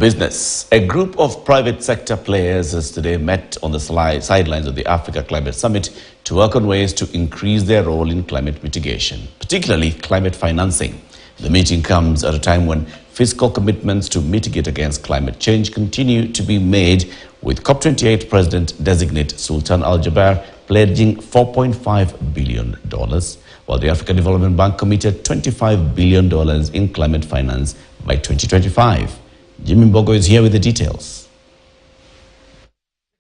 Business. A group of private sector players has today met on the sidelines of the Africa Climate Summit to work on ways to increase their role in climate mitigation, particularly climate financing. The meeting comes at a time when fiscal commitments to mitigate against climate change continue to be made, with COP28 President-designate Sultan Al Jaber pledging $4.5 billion, while the African Development Bank committed $25 billion in climate finance by 2025. Jimmy Mbogo is here with the details.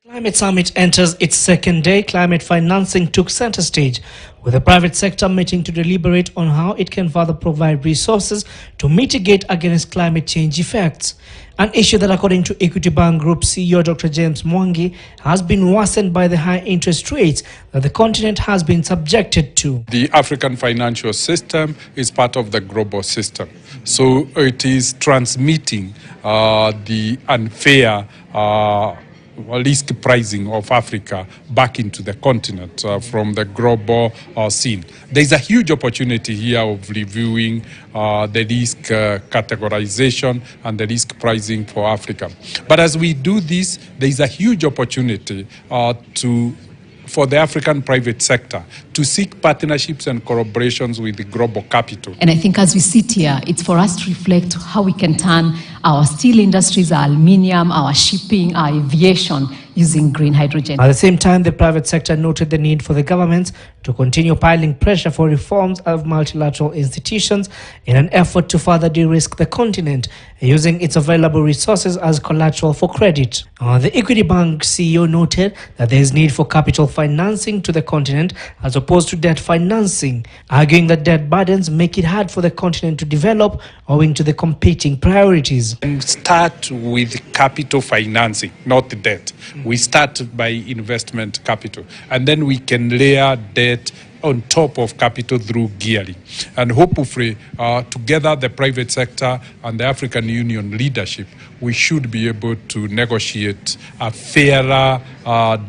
The Climate Summit enters its second day. Climate financing took center stage, with the private sector meeting to deliberate on how it can further provide resources to mitigate against climate change effects. An issue that, according to Equity Bank Group CEO Dr. James Mwangi, has been worsened by the high interest rates that the continent has been subjected to. The African financial system is part of the global system. So it is transmitting the unfair risk pricing of Africa back into the continent from the global scene. There is a huge opportunity here of reviewing the risk categorization and the risk pricing for Africa. But as we do this, there is a huge opportunity for the African private sector to seek partnerships and collaborations with the global capital. And I think as we sit here, it's for us to reflect how we can turn our steel industries, our aluminium, our shipping, our aviation using green hydrogen. At the same time, the private sector noted the need for the governments to continue piling pressure for reforms of multilateral institutions in an effort to further de-risk the continent, using its available resources as collateral for credit. The Equity Bank CEO noted that there is need for capital financing to the continent as opposed to debt financing, arguing that debt burdens make it hard for the continent to develop owing to the competing priorities. We start with capital financing, not the debt. We start by investment capital, and then we can layer debt on top of capital through gearing. And hopefully, together the private sector and the African Union leadership, we should be able to negotiate a fairer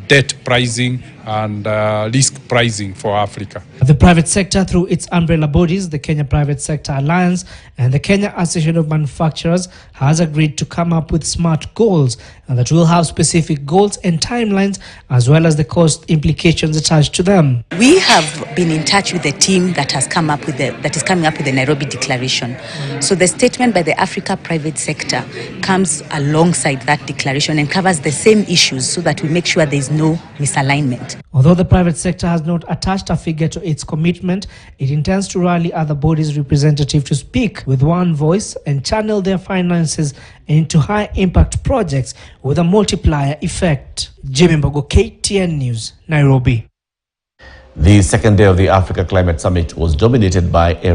debt pricing and risk pricing for Africa. The private sector, through its umbrella bodies, the Kenya Private Sector Alliance and the Kenya Association of Manufacturers, has agreed to come up with smart goals and that will have specific goals and timelines, as well as the cost implications attached to them. We have been in touch with the team that has come up with that is coming up with the Nairobi Declaration. So the statement by the Africa private sector comes alongside that declaration and covers the same issues so that we make sure there is no misalignment. Although the private sector has not attached a figure to its commitment, it intends to rally other bodies' representatives to speak with one voice and channel their finances into high-impact projects with a multiplier effect. Jimmy Mbogo, KTN News, Nairobi. The second day of the Africa Climate Summit was dominated by a